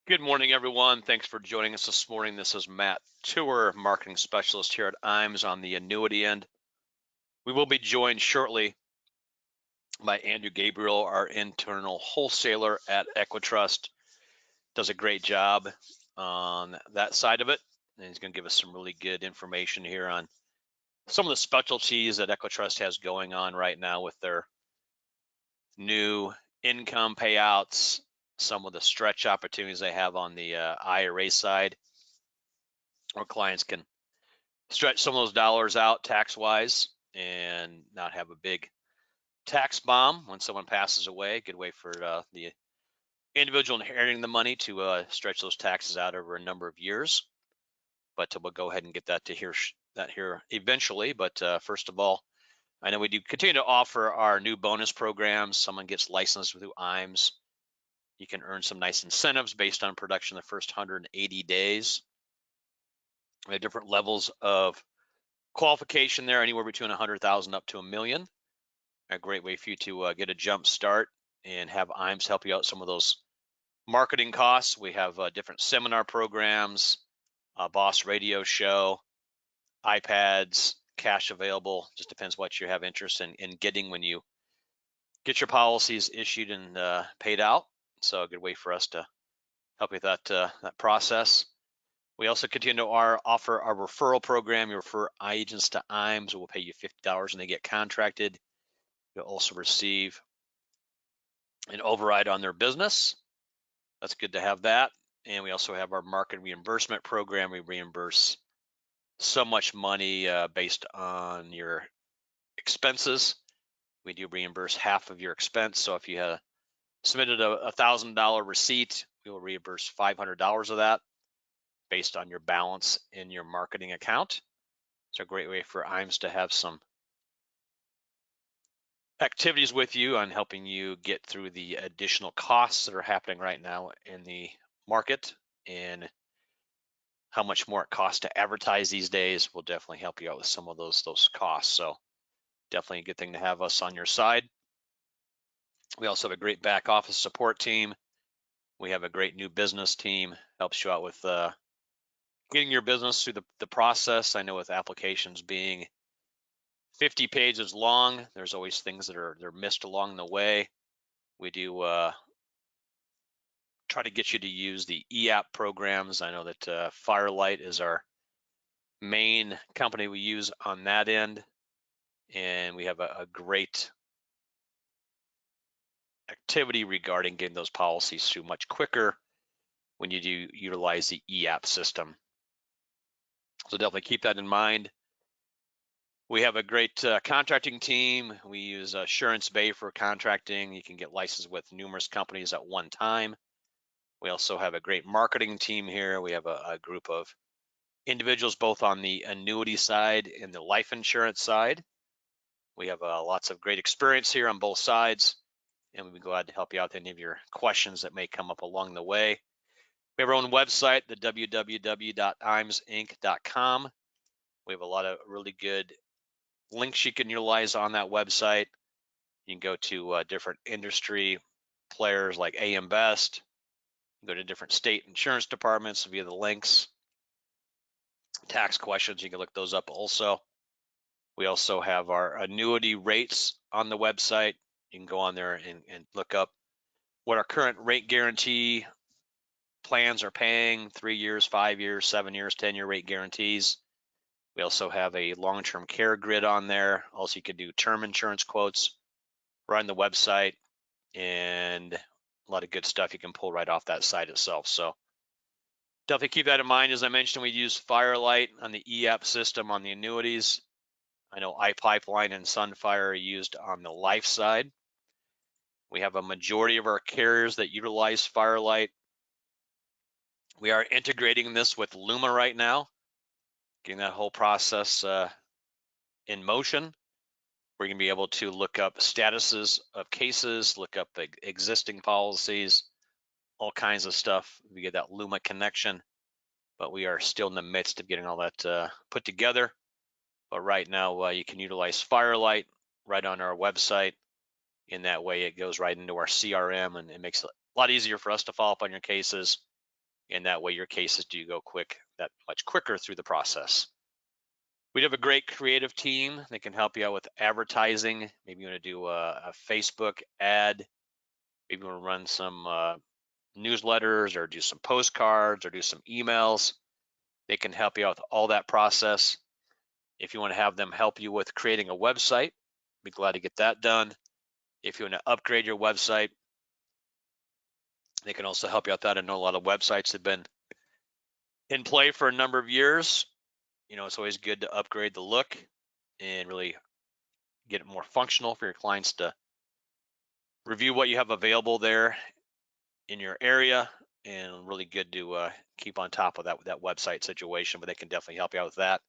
Good morning, everyone. Thanks for joining us this morning. This is Matt Tour, marketing specialist here at IMS on the annuity end. We will be joined shortly by Andrew Gabriel, our internal wholesaler at EquiTrust. Does a great job on that side of it, and he's going to give us some really good information here on some of the specialties that EquiTrust has going on right now with their new income payouts, some of the stretch opportunities they have on the IRA side, where clients can stretch some of those dollars out tax-wise and not have a big tax bomb when someone passes away. Good way for the individual inheriting the money to stretch those taxes out over a number of years. But we'll go ahead and get that here eventually. But first of all, I know we do continue to offer our new bonus programs. Someone gets licensed through IMS. You can earn some nice incentives based on production the first 180 days. We have different levels of qualification there, anywhere between 100,000 up to $1 million. A great way for you to get a jump start and have IMS help you out some of those marketing costs. We have different seminar programs, boss radio show, iPads, cash available. Just depends what you have interest in getting when you get your policies issued and paid out. So a good way for us to help you with that process. We also continue to offer our referral program. You refer agents to IMS, we'll pay you $50 and they get contracted. You'll also receive an override on their business. That's good to have that. And we also have our market reimbursement program. We reimburse so much money based on your expenses. We do reimburse half of your expense. So if you have submitted a $1,000 receipt, we will reimburse $500 of that based on your balance in your marketing account. It's a great way for IMS to have some activities with you on helping you get through the additional costs that are happening right now in the market, and how much more it costs to advertise these days will definitely help you out with some of those costs. So definitely a good thing to have us on your side. We also have a great back office support team. We have a great new business team, helps you out with getting your business through the process. I know with applications being 50 pages long, there's always things that they're missed along the way. We do try to get you to use the e-app programs. I know that Firelight is our main company we use on that end, and we have a great activity regarding getting those policies through much quicker when you do utilize the e-app system. So definitely keep that in mind. We have a great contracting team. We use Assurance Bay for contracting. You can get licensed with numerous companies at one time. We also have a great marketing team here. We have a group of individuals both on the annuity side and the life insurance side. We have lots of great experience here on both sides, and we'd be glad to help you out with any of your questions that may come up along the way. We have our own website, the www.imsinc.com. We have a lot of really good links you can utilize on that website. You can go to different industry players like AM Best. You can go to different state insurance departments via the links. Tax questions, you can look those up also. We also have our annuity rates on the website. You can go on there and look up what our current rate guarantee plans are paying: 3 years, 5 years, 7 years, 10-year rate guarantees. We also have a long-term care grid on there. Also, you can do term insurance quotes right on the website, and a lot of good stuff you can pull right off that site itself. So definitely keep that in mind. As I mentioned, we use Firelight on the e-app system on the annuities. I know iPipeline and Sunfire are used on the life side. We have a majority of our carriers that utilize Firelight. We are integrating this with Luma right now, getting that whole process in motion. We're going to be able to look up statuses of cases, look up existing policies, all kinds of stuff. We get that Luma connection, but we are still in the midst of getting all that put together. But right now, you can utilize Firelight right on our website. In that way, it goes right into our CRM, and it makes it a lot easier for us to follow up on your cases and that way your cases do go that much quicker through the process. We have a great creative team that can help you out with advertising. Maybe you want to do a Facebook ad, maybe you want to run some newsletters or do some postcards or do some emails. They can help you out with all that process. If you want to have them help you with creating a website, be glad to get that done. If you want to upgrade your website, they can also help you out with that. I know a lot of websites have been in play for a number of years. It's always good to upgrade the look and really get it more functional for your clients to review what you have available there in your area, and really good to keep on top of that website situation, but they can definitely help you out with that.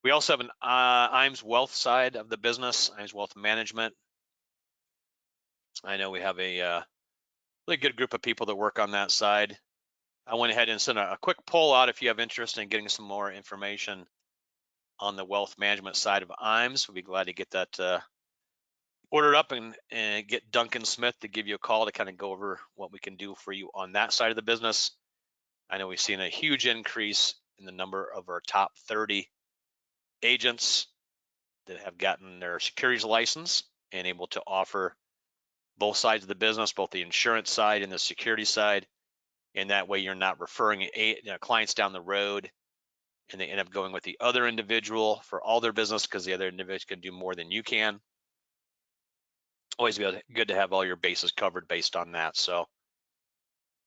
We also have an IMS Wealth side of the business, IMS Wealth Management. I know we have a really good group of people that work on that side. I went ahead and sent a quick poll out if you have interest in getting some more information on the wealth management side of IMS. We'd be glad to get that ordered up and get Duncan Smith to give you a call to kind of go over what we can do for you on that side of the business. I know we've seen a huge increase in the number of our top 30 agents that have gotten their securities license and able to offer both sides of the business, both the insurance side and the security side. And that way you're not referring clients down the road and they end up going with the other individual for all their business because the other individual can do more than you can. Always good to have all your bases covered based on that. So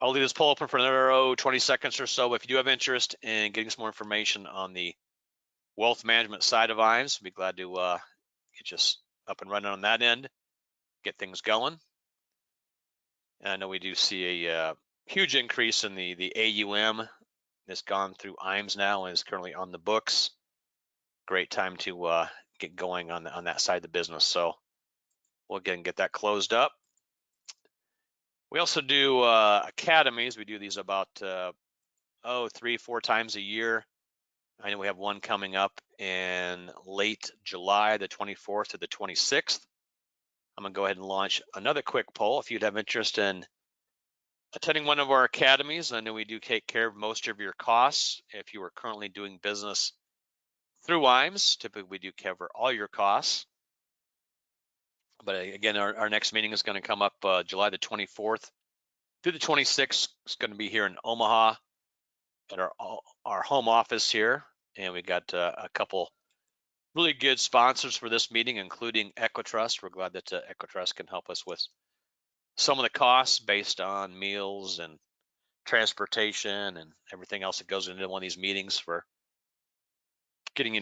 I'll leave this poll open for another 20 seconds or so. If you do have interest in getting some more information on the wealth management side of IMS, I'd be glad to get you up and running on that end, get things going. And I know we do see a huge increase in the AUM that's gone through IMS now and is currently on the books. Great time to get going on that side of the business. So we'll again get that closed up. We also do academies. We do these about 3-4 times a year. I know we have one coming up in late July, the 24th to the 26th. I'm gonna go ahead and launch another quick poll. If you'd have interest in attending one of our academies, I know we do take care of most of your costs. If you are currently doing business through IMS, typically we do cover all your costs. But again, our next meeting is going to come up July the 24th through the 26th. It's going to be here in Omaha at our home office here. And we got a couple really good sponsors for this meeting, including EquiTrust. We're glad that EquiTrust can help us with some of the costs based on meals and transportation and everything else that goes into one of these meetings for getting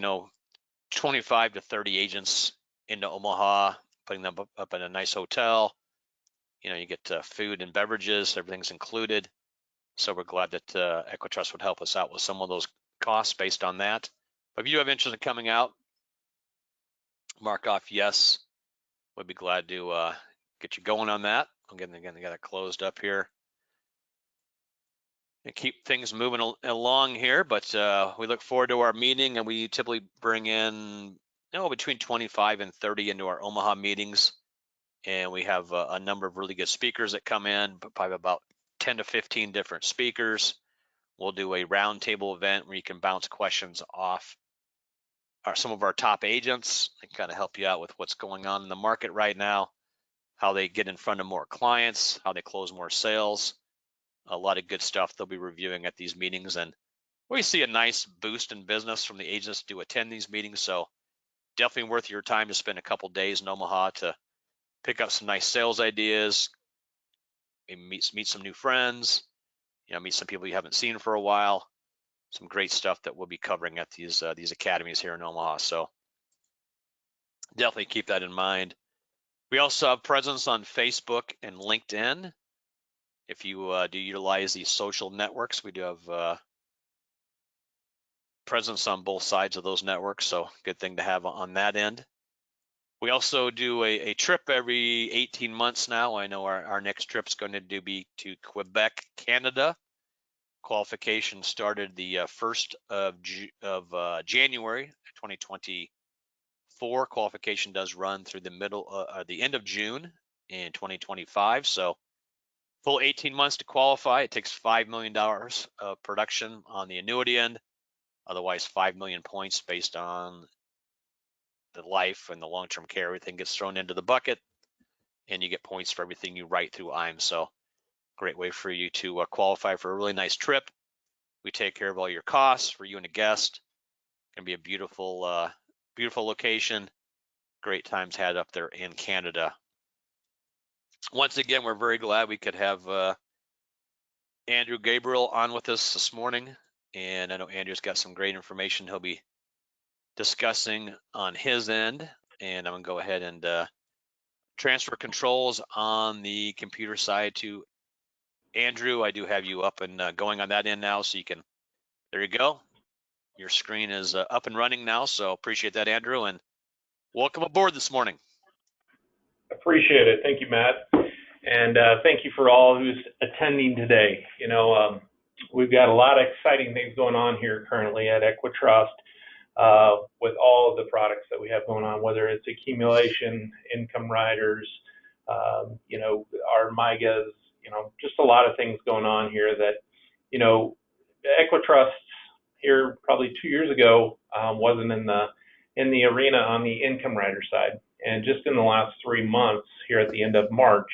25 to 30 agents into Omaha, putting them up in a nice hotel. You get food and beverages, everything's included. So we're glad that EquiTrust would help us out with some of those costs based on that. But if you have interest in coming out, mark off yes. We'd be glad to get you going on that. Again, they got it closed up here. And keep things moving along here, but we look forward to our meeting, and we typically bring in between 25 and 30 into our Omaha meetings, and we have a number of really good speakers that come in, but probably about 10 to 15 different speakers. We'll do a roundtable event where you can bounce questions off some of our top agents and kind of help you out with what's going on in the market right now, how they get in front of more clients, how they close more sales. A lot of good stuff they'll be reviewing at these meetings, and we see a nice boost in business from the agents to attend these meetings. So definitely worth your time to spend a couple days in Omaha to pick up some nice sales ideas, maybe meet some new friends, meet some people you haven't seen for a while. Some great stuff that we'll be covering at these academies here in Omaha. So definitely keep that in mind. We also have presence on Facebook and LinkedIn. If you do utilize these social networks, we do have presence on both sides of those networks, so good thing to have on that end. We also do a trip every 18 months now. I know our next trip is going to be to Quebec, Canada. Qualification started the 1st of January 2024. Qualification does run through the end of June in 2025. So Full 18 months to qualify. It takes $5 million of production on the annuity end. Otherwise, 5 million points based on the life and the long-term care. Everything gets thrown into the bucket, and you get points for everything you write through IME. So great way for you to qualify for a really nice trip. We take care of all your costs for you and a guest. Going to be a beautiful, beautiful location. Great times had up there in Canada. Once again, we're very glad we could have Andrew Gabriel on with us this morning. And I know Andrew's got some great information he'll be discussing on his end. And I'm going to go ahead and transfer controls on the computer side to Andrew. I do have you up and going on that end now, so you can, there you go. Your screen is up and running now, so appreciate that, Andrew, and welcome aboard this morning. Appreciate it. Thank you, Matt. And thank you for all who's attending today. You know, we've got a lot of exciting things going on here currently at EquiTrust with all of the products that we have going on, whether it's accumulation, income riders, you know, our MIGAs, you know, just a lot of things going on here that, you know, EquiTrust here probably 2 years ago wasn't in the arena on the income rider side. And just in the last 3 months here at the end of March,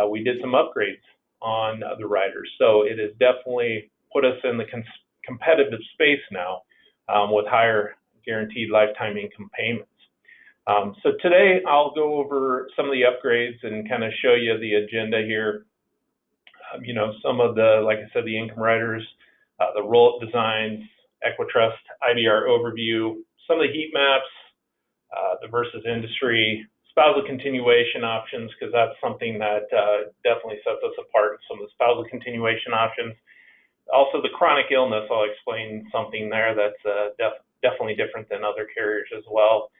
we did some upgrades on the riders. So it has definitely put us in the competitive space now with higher guaranteed lifetime income payments. So today I'll go over some of the upgrades and kind of show you the agenda here. You know, some of the, like I said, the income riders, the roll-up designs, EquiTrust IDR overview, some of the heat maps, the versus industry, spousal continuation options, because that's something that definitely sets us apart, some of the spousal continuation options. Also the chronic illness, I'll explain something there that's definitely different than other carriers as well.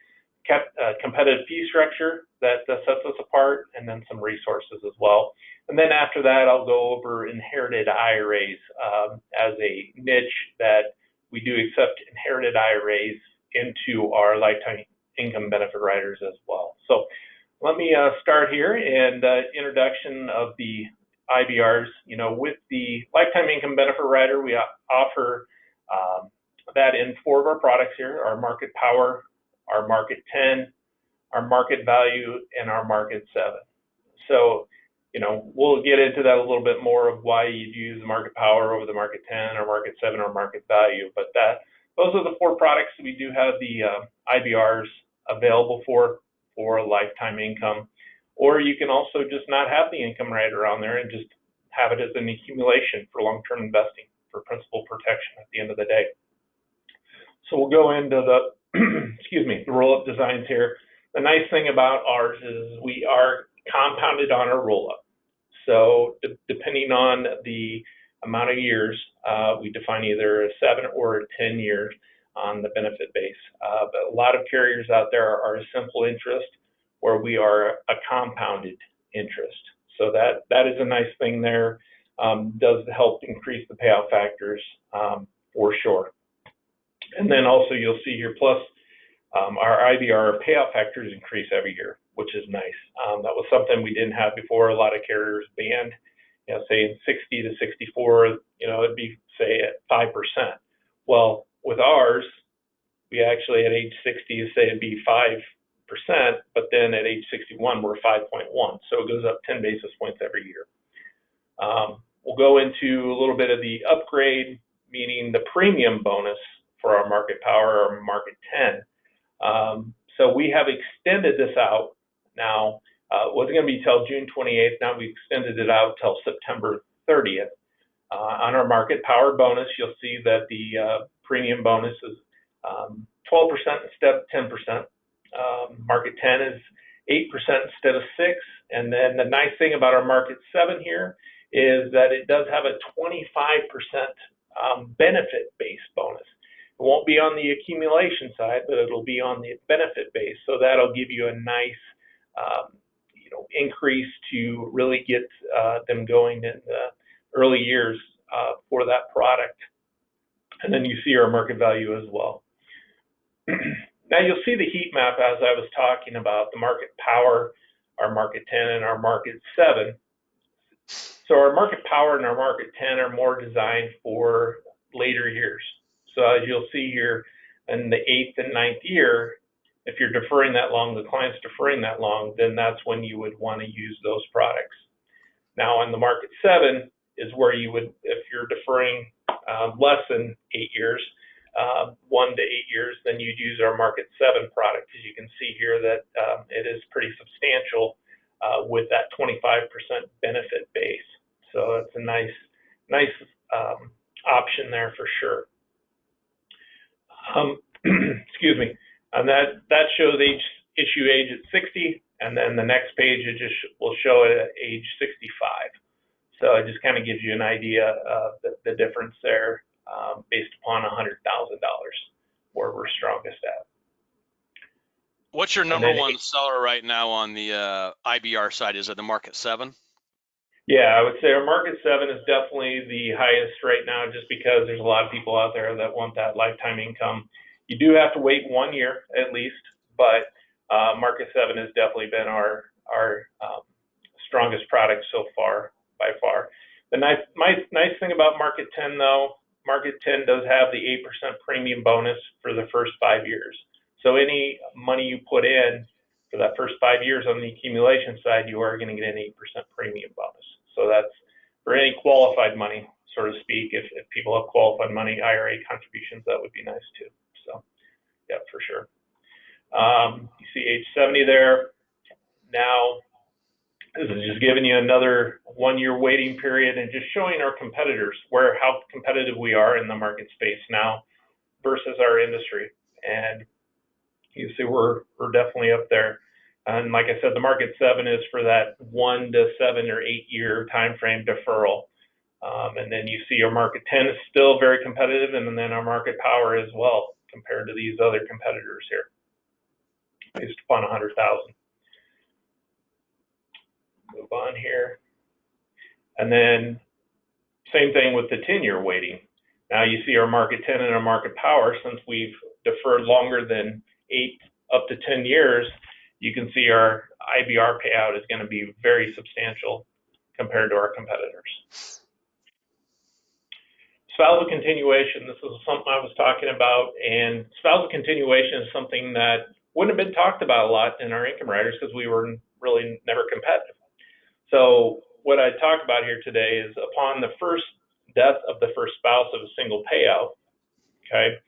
Competitive fee structure that sets us apart, and then some resources as well. And then after that, I'll go over inherited IRAs as a niche that we do accept inherited IRAs into our lifetime income benefit riders as well. So let me start here, and introduction of the IBRs. You know, with the lifetime income benefit rider, we offer that in 4 of our products here: our Market Power, our Market 10, our Market Value, and our Market 7. So, you know, we'll get into that a little bit more of why you'd use the Market Power over the Market 10 or Market 7 or Market Value. But those are the 4 products we do have the IBRs available for lifetime income. Or you can also just not have the income rider on there and just have it as an accumulation for long-term investing for principal protection at the end of the day. So we'll go into the excuse me, the roll-up designs here. The nice thing about ours is we are compounded on our roll-up. So depending on the amount of years, we define either a 7 or a 10 years on the benefit base. But a lot of carriers out there are a simple interest, where we are a compounded interest. So that is a nice thing there. Does help increase the payout factors for sure. And then also you'll see here, plus our IBR payout factors increase every year, which is nice. That was something we didn't have before. A lot of carriers banned, you know, say in 60 to 64, you know, it'd be say at 5%. Well, with ours, we actually at age 60 say it'd be 5%, but then at age 61 we're 5.1. So it goes up 10 basis points every year. We'll go into a little bit of the upgrade, meaning the premium bonus for our Market Power or Market 10. So we have extended this out now. It wasn't going to be till June 28th. Now we extended it out till September 30th. On our Market Power bonus, you'll see that the premium bonus is 12% instead of 10%. Market 10 is 8% instead of 6%. And then the nice thing about our Market 7 here is that it does have a 25% benefit-based bonus. It won't be on the accumulation side, but it'll be on the benefit base. So that'll give you a nice, you know, increase to really get them going in the early years for that product. And then you see our market value as well. Now you'll see the heat map as I was talking about the Market Power, our Market 10, and our Market 7. So our market power and our market 10 are more designed for later years. So as you'll see here in the 8th and 9th year, if you're deferring that long, the client's deferring that long, then that's when you would want to use those products. Now on the market 7 is where you would, if you're deferring less than 8 years, 1 to 8 years, then you'd use our market 7 product. As you can see here that it is pretty substantial with that 25% benefit base. So it's a nice option there for sure. Excuse me. And that shows issue age at 60, and then the next page it just will show it at age 65. So it just kind of gives you an idea of the difference there based upon $100,000 where we're strongest at. What's your number one seller right now on the IBR side? Is it the market 7? Yeah, I would say our market 7 is definitely the highest right now, just because there's a lot of people out there that want that lifetime income. You do have to wait 1 year at least, but market 7 has definitely been our strongest product so far, by far. The nice thing about market 10 though, market 10 does have the 8% premium bonus for the first 5 years. So any money you put in for that first 5 years on the accumulation side, you are going to get an 8% premium bonus. So that's for any qualified money, so to speak. If people have qualified money, IRA contributions, that would be nice too. So, yeah, for sure. You see age 70 there. Now, this is just giving you another 1 year waiting period and just showing our competitors how competitive we are in the market space now versus our industry. And you see we're definitely up there. And like I said, the market 7 is for that 1 to 7 or 8 year time frame deferral. And then you see our market 10 is still very competitive, and then our market power as well compared to these other competitors here, based upon 100,000. Move on here. And then same thing with the 10-year waiting. Now you see our market 10 and our market power, since we've deferred longer than 8 up to 10 years, you can see our IBR payout is going to be very substantial compared to our competitors. Spousal continuation, this is something I was talking about, and spousal continuation is something that wouldn't have been talked about a lot in our income riders because we were really never competitive. So what I talk about here today is upon the first death of the first spouse of a single payout, okay?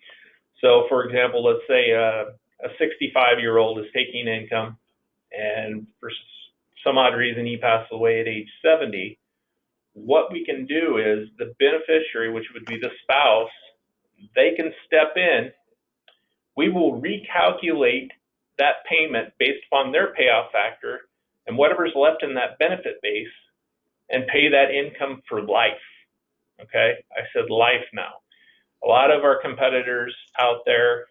So for example, let's say a 65-year-old is taking income, and for some odd reason he passes away at age 70, what we can do is the beneficiary, which would be the spouse, they can step in. We will recalculate that payment based upon their payout factor and whatever's left in that benefit base and pay that income for life. Okay, I said life now. A lot of our competitors out there,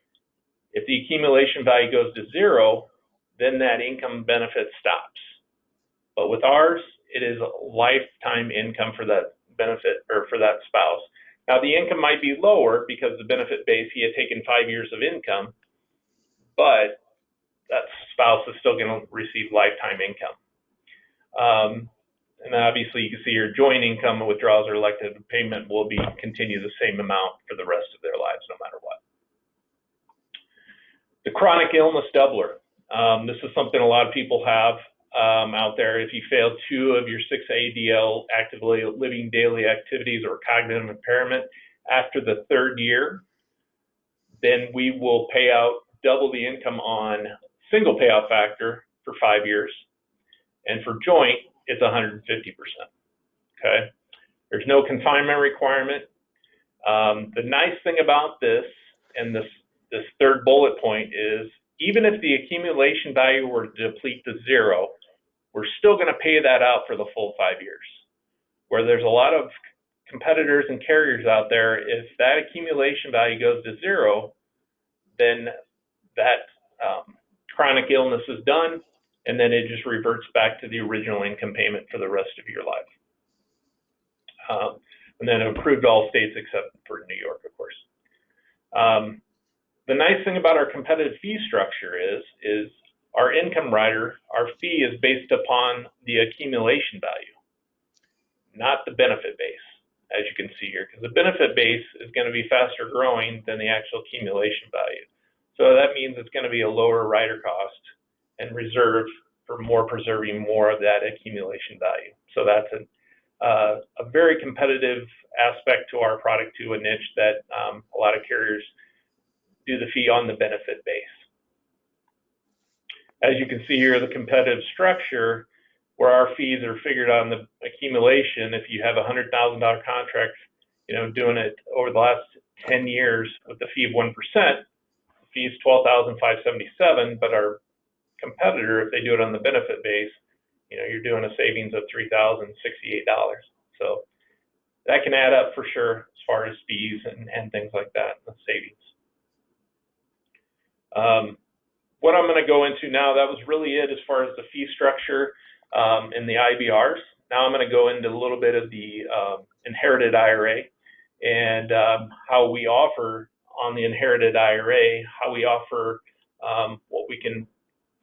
if the accumulation value goes to 0, then that income benefit stops. But with ours, it is a lifetime income for that benefit or for that spouse. Now the income might be lower because the benefit base, he had taken 5 years of income, but that spouse is still going to receive lifetime income. And obviously you can see your joint income and withdrawals or elective payment will continue the same amount for the rest of their lives, no matter what. The chronic illness doubler. This is something a lot of people have out there. If you fail 2 of your 6 ADL, actively living daily activities or cognitive impairment, after the 3rd year, then we will pay out double the income on single payout factor for 5 years. And for joint, it's 150%. Okay. There's no confinement requirement. The nice thing about this, and this 3rd bullet point, is even if the accumulation value were to deplete to 0, we're still going to pay that out for the full 5 years. Where there's a lot of competitors and carriers out there, if that accumulation value goes to 0, then that chronic illness is done, and then it just reverts back to the original income payment for the rest of your life. And then approved all states except for New York, of course. The nice thing about our competitive fee structure is our income rider, our fee is based upon the accumulation value. not the benefit base, as you can see here, because the benefit base is going to be faster growing than the actual accumulation value. So that means it's going to be a lower rider cost and reserve for preserving more of that accumulation value. So that's a very competitive aspect to our product, to a niche that a lot of carriers do the fee on the benefit base. As you can see here, the competitive structure, where our fees are figured on the accumulation. If you have a $100,000 contract, doing it over the last 10 years with the fee of 1%, the fee is $12,577. But our competitor, if they do it on the benefit base, you're doing a savings of $3,068. So that can add up for sure as far as fees and things like that, the savings. What I'm going to go into now, that was really it as far as the fee structure and the IBRs. Now I'm going to go into a little bit of the inherited IRA and how we offer on the inherited IRA, how we offer what we can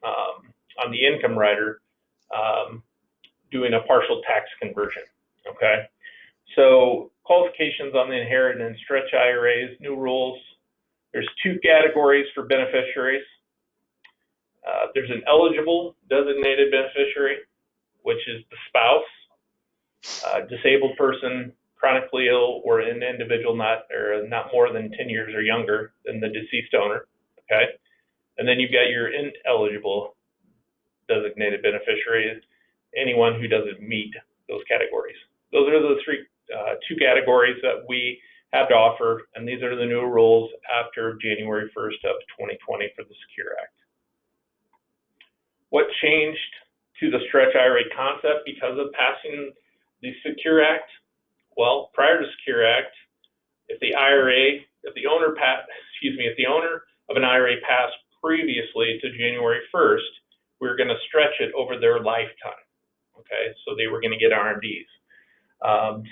on the income rider, doing a partial tax conversion. Okay, so qualifications on the inherited and stretch IRAs, new rules. There's two categories for beneficiaries. There's an eligible designated beneficiary, which is the spouse, disabled person, chronically ill, or an individual not more than 10 years or younger than the deceased owner. Okay, and then you've got your ineligible designated beneficiary, anyone who doesn't meet those categories. Those are the two categories that we have to offer, and these are the new rules after January 1st of 2020 for the Secure Act. What changed to the Stretch IRA concept because of passing the Secure Act? Well, prior to Secure Act, if the owner of an IRA passed previously to January 1st, we were going to stretch it over their lifetime. Okay, so they were going to get RMDs.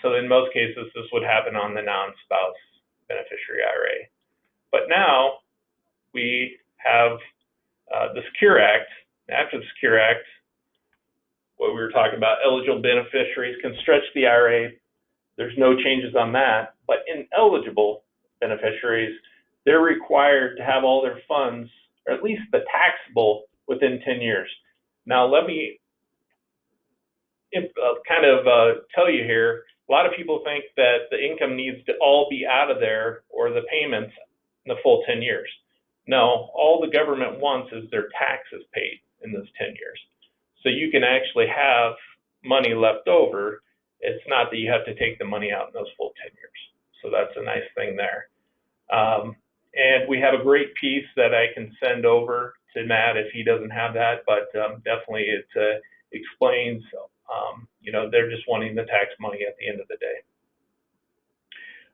So in most cases, this would happen on the non-spouse beneficiary IRA. But now we have the Secure Act. After the Secure Act, what we were talking about, eligible beneficiaries can stretch the IRA. There's no changes on that. But ineligible beneficiaries, they're required to have all their funds, or at least the taxable, within 10 years. Now, let me tell you here, a lot of people think that the income needs to all be out of there, or the payments, in the full 10 years. No, all the government wants is their taxes paid in those 10 years. So you can actually have money left over. It's not that you have to take the money out in those full 10 years. So that's a nice thing there. And we have a great piece that I can send over to Matt if he doesn't have that, but definitely it explains, they're just wanting the tax money at the end of the day.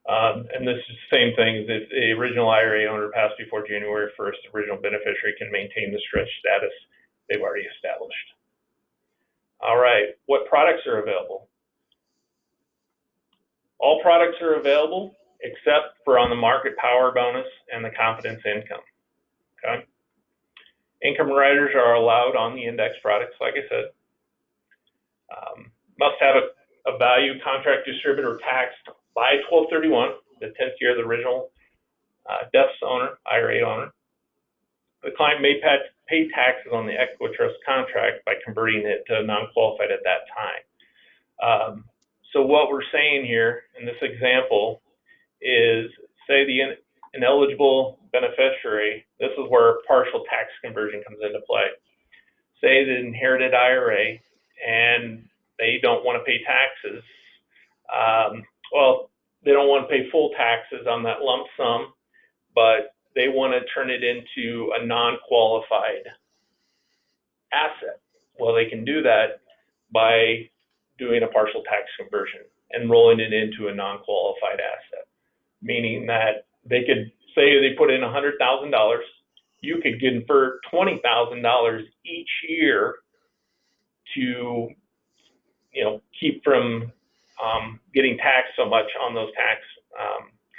And this is the same thing. If the original IRA owner passed before January 1st, the original beneficiary can maintain the stretch status they've already established. All right, what products are available? All products are available except for on the market power bonus and the confidence income. Okay. Income riders are allowed on the index products, like I said. Must have a value contract distributor taxed by 12/31, the 10th year of the original death's owner, IRA owner. The client may pay taxes on the EquiTrust contract by converting it to non-qualified at that time. So what we're saying here in this example is, say the ineligible beneficiary, this is where partial tax conversion comes into play. Say the inherited IRA, and they don't want to pay taxes. They don't want to pay full taxes on that lump sum, but they want to turn it into a non-qualified asset. Well, they can do that by doing a partial tax conversion and rolling it into a non-qualified asset, meaning that they could say they put in $100,000, you could convert $20,000 each year to, keep from getting taxed so much on those tax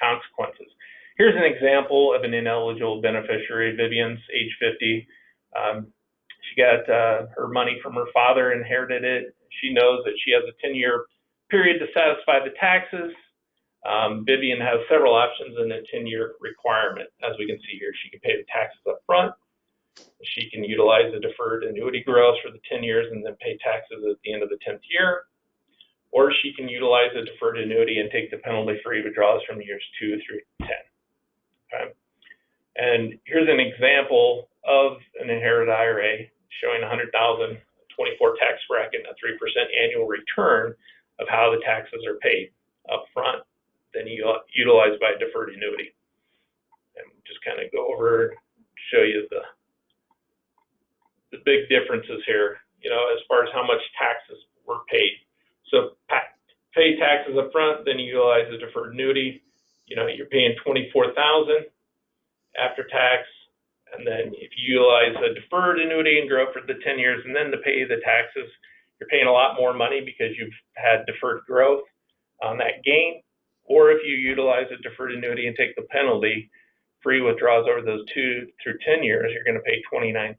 consequences. Here's an example of an ineligible beneficiary. Vivian's age 50. She got her money from her father, inherited it. She knows that she has a 10-year period to satisfy the taxes. Vivian has several options in a 10-year requirement. As we can see here, she can pay the taxes up front. She can utilize the deferred annuity growth for the 10 years and then pay taxes at the end of the 10th year. Or she can utilize the deferred annuity and take the penalty-free withdrawals from years 2 through 10. Okay? And here's an example of an inherited IRA showing 100,000, 24 tax bracket, and a 3% annual return of how the taxes are paid up front, then utilized by a deferred annuity. And just kind of go over and show you the big differences here, as far as how much taxes were paid. So pay taxes up front, then you utilize the deferred annuity. You're paying $24,000 after tax, and then if you utilize a deferred annuity and grow for the 10 years and then to pay the taxes, you're paying a lot more money because you've had deferred growth on that gain. Or if you utilize a deferred annuity and take the penalty free withdrawals over those 2 through 10 years, you're going to pay $29,000.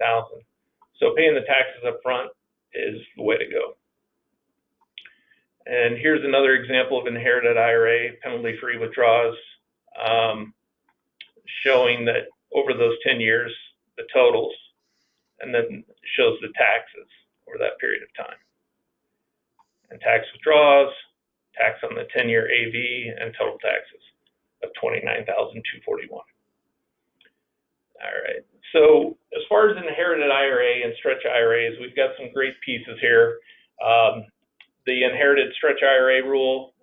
So paying the taxes up front is the way to go. And here's another example of inherited IRA penalty-free withdrawals, showing that over those 10 years, the totals, and then shows the taxes over that period of time. And tax withdrawals, tax on the 10-year AV, and total taxes of $29,241. All right. So as far as inherited IRA and stretch IRAs, we've got some great pieces here. The inherited stretch IRA rule,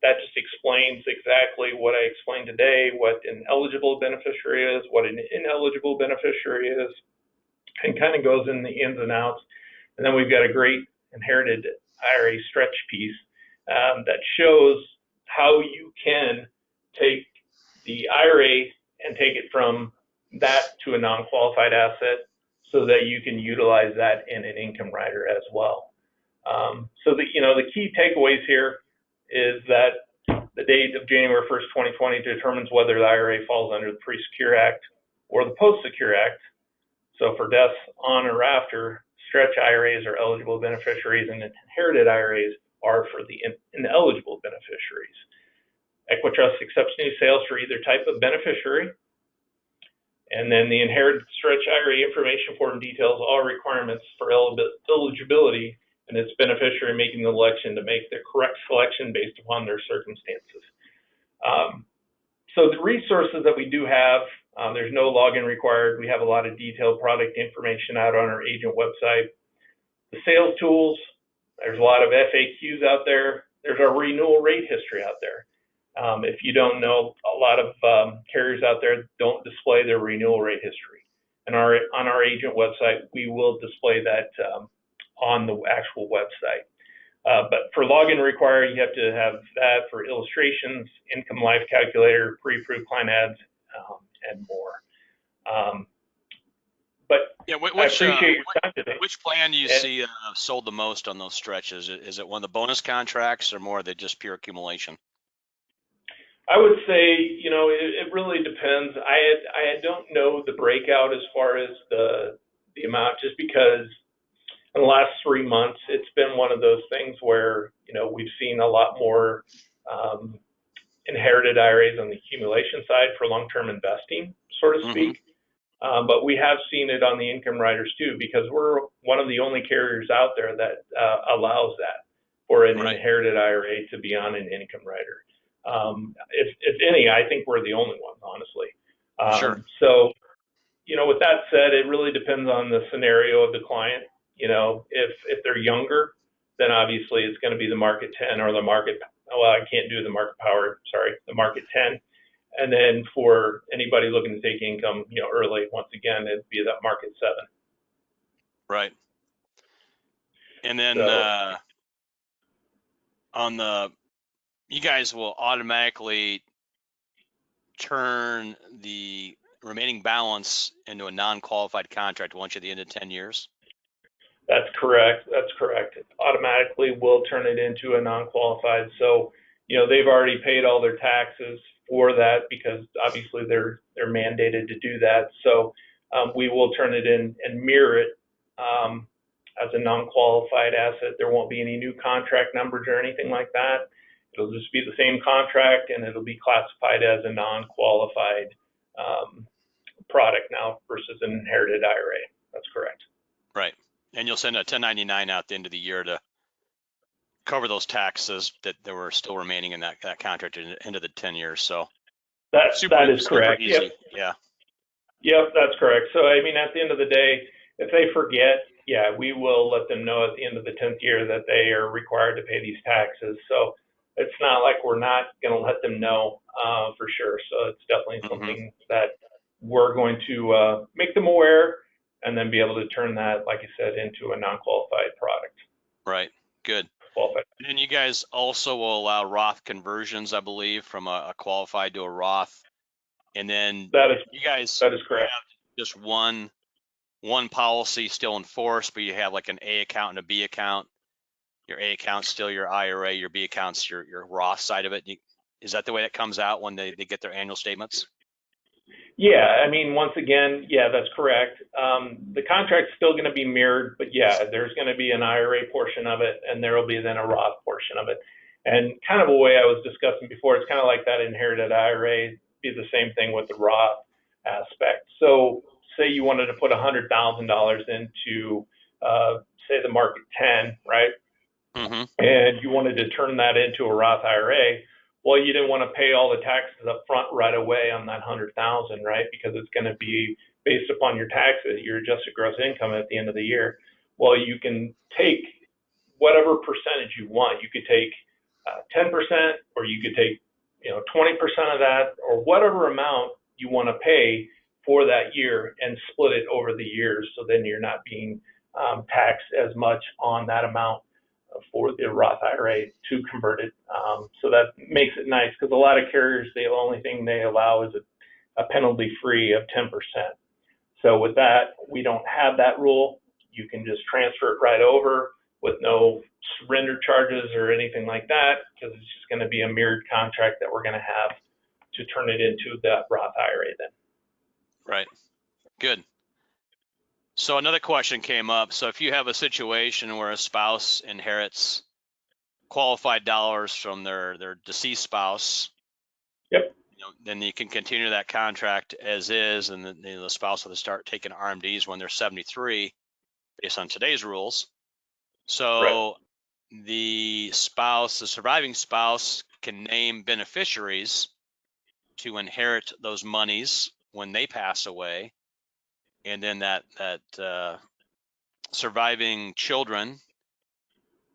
that just explains exactly what I explained today, what an eligible beneficiary is, what an ineligible beneficiary is, and kind of goes in the ins and outs. And then we've got a great inherited IRA stretch piece that shows how you can take the IRA and take it from that to a non-qualified asset so that you can utilize that in an income rider as well. So the key takeaways here is that the date of January 1st, 2020 determines whether the IRA falls under the Pre-Secure Act or the Post-Secure Act. So for deaths on or after, stretch IRAs are eligible beneficiaries and inherited IRAs are for the ineligible beneficiaries. EquiTrust accepts new sales for either type of beneficiary. And then the inherited stretch IRA information form details all requirements for eligibility and its beneficiary making the election to make the correct selection based upon their circumstances. So the resources that we do have, there's no login required. We have a lot of detailed product information out on our agent website. The sales tools, there's a lot of FAQs out there. There's our renewal rate history out there. If you don't know, a lot of carriers out there don't display their renewal rate history. And on our agent website, we will display that on the actual website. But for login required, you have to have that for illustrations, income life calculator, pre-approved client ads, and more. But yeah, I appreciate your time today. Which plan do you see sold the most on those stretches? Is it one of the bonus contracts or more of the just pure accumulation? I would say, it really depends. I don't know the breakout as far as the amount, just because in the last 3 months, it's been one of those things where, we've seen a lot more inherited IRAs on the accumulation side for long-term investing, so to speak. But we have seen it on the income riders too, because we're one of the only carriers out there that allows that for an inherited IRA to be on an income rider. If any, I think we're the only ones, honestly. Sure. So, with that said, it really depends on the scenario of the client. If they're younger, then obviously it's going to be the market 10 or the market, I can't do the market power, the market 10. And then for anybody looking to take income, early, once again, it'd be that market 7. Right. And then you guys will automatically turn the remaining balance into a non-qualified contract once you're at the end of 10 years? That's correct. It automatically will turn it into a non-qualified. So, they've already paid all their taxes for that because obviously they're mandated to do that. So we will turn it in and mirror it as a non-qualified asset. There won't be any new contract numbers or anything like that. It'll just be the same contract, and it'll be classified as a non-qualified product now versus an inherited IRA. That's correct. Right. And you'll send a 1099 out at the end of the year to cover those taxes that were still remaining in that contract at the end of the 10 years. So That is super correct. easy. Yep. Yeah. Yep, that's correct. So, I mean, at the end of the day, if they forget, yeah, we will let them know at the end of the 10th year that they are required to pay these taxes. So it's not like we're not going to let them know for sure. So it's definitely Mm-hmm. something that we're going to make them aware and then be able to turn that, like you said, into a non-qualified product. Right. Good. Qualified. And then you guys also will allow Roth conversions, I believe, from a qualified to a Roth. And then That is you guys correct. have just one policy still in force, but you have like an A account and a B account. Your A account's still your IRA, your B account's your Roth side of it. Is that the way that comes out when they get their annual statements? Yeah, I mean, once again, yeah, that's correct. The contract's still going to be mirrored, but yeah, there's going to be an IRA portion of it, and there will be then a Roth portion of it. And kind of a way I was discussing before, it's kind of like that inherited IRA, be the same thing with the Roth aspect. So, say you wanted to put $100,000 into, say, the market 10, right? Mm-hmm. And you wanted to turn that into a Roth IRA, well, you didn't want to pay all the taxes up front right away on that 100,000, right? Because it's going to be based upon your taxes, your adjusted gross income at the end of the year. Well, you can take whatever percentage you want. You could take 10%, or you could take 20% of that, or whatever amount you want to pay for that year, and split it over the years. So then you're not being taxed as much on that amount for the Roth IRA to convert it. So that makes it nice, because a lot of carriers, the only thing they allow is a penalty free of 10%. So with that, we don't have that rule. You can just transfer it right over with no surrender charges or anything like that, because it's just going to be a mirrored contract that we're going to have to turn it into that Roth IRA then. Right. Good. So another question came up. So if you have a situation where a spouse inherits qualified dollars from their deceased spouse, Yep. Then you can continue that contract as is, and then the spouse will have to start taking RMDs when they're 73, based on today's rules. So the surviving spouse, can name beneficiaries to inherit those monies when they pass away, and then that surviving children,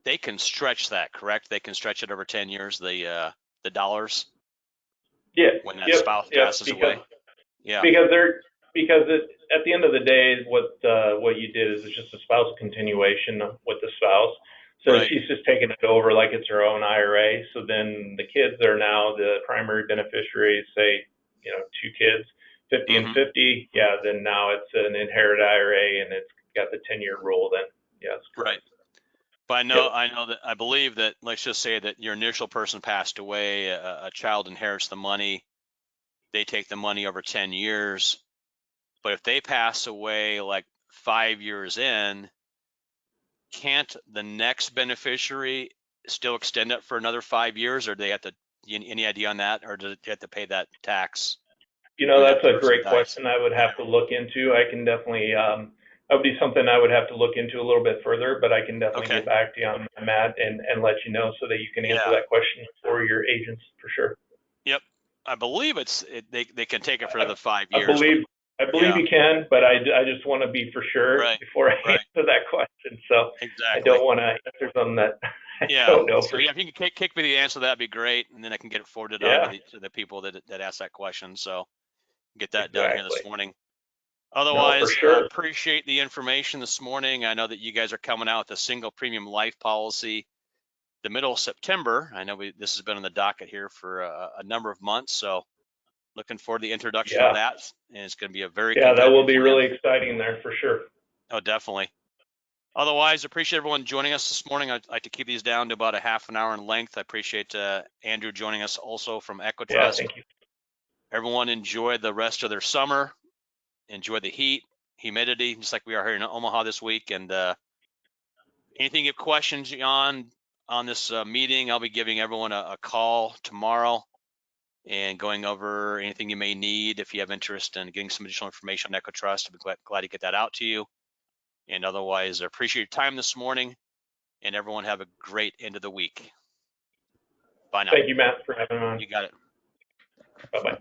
they can stretch that, correct? They can stretch it over 10 years, the dollars, Yeah. when that Yep. spouse Yep. passes away. Yeah. Because at the end of the day, what you did is it's just a spouse continuation with the spouse. So Right. she's just taking it over like it's her own IRA. So then the kids are now the primary beneficiaries. Say, two kids, 50 and 50. Yeah, then now it's an inherited IRA, and it's got the 10-year rule. Then yes, Right. But I believe that, let's just say that your initial person passed away, a child inherits the money, they take the money over 10 years. But if they pass away like 5 years in, can't the next beneficiary still extend it for another 5 years, or do they have to, any idea on that, or do they have to pay that tax when that That's a person great dies? question I would have to look into. I can definitely, that would be something I would have to look into a little bit further, but I can definitely Okay. get back to you on that, and let you know, so that you can answer that question for your agents for sure. Yep. I believe they can take it for I, the 5 I years, but believe yeah. you can, but I just want to be for sure Right. before I Right. answer that question. So I Exactly. don't want to answer something that I Yeah. don't know So for yeah, sure. if you can kick me the answer, that'd be great, and then I can get it forwarded on Yeah, to the people that asked that question. So get that done here exactly. this morning. No, for Otherwise, sure. appreciate the information this morning. I know that you guys are coming out with a single premium life policy the middle of September. I know this has been on the docket here for a number of months, so looking forward to the introduction of Yeah, that, and it's going to be a very yeah, that will competitive be plan. really exciting there for sure. Oh, definitely. Otherwise, appreciate everyone joining us this morning. I'd like to keep these down to about a half an hour in length. I appreciate Andrew joining us also from Yeah, EquiTrust. thank you. Everyone enjoy the rest of their summer. Enjoy the heat, humidity, just like we are here in Omaha this week. And Anything you have questions on this meeting, I'll be giving everyone a call tomorrow and going over anything you may need. If you have interest in getting some additional information on EquiTrust, I'll be glad to get that out to you. And otherwise, I appreciate your time this morning, and everyone have a great end of the week. Bye now. Thank you, Matt, for having me on. You got it. Bye-bye.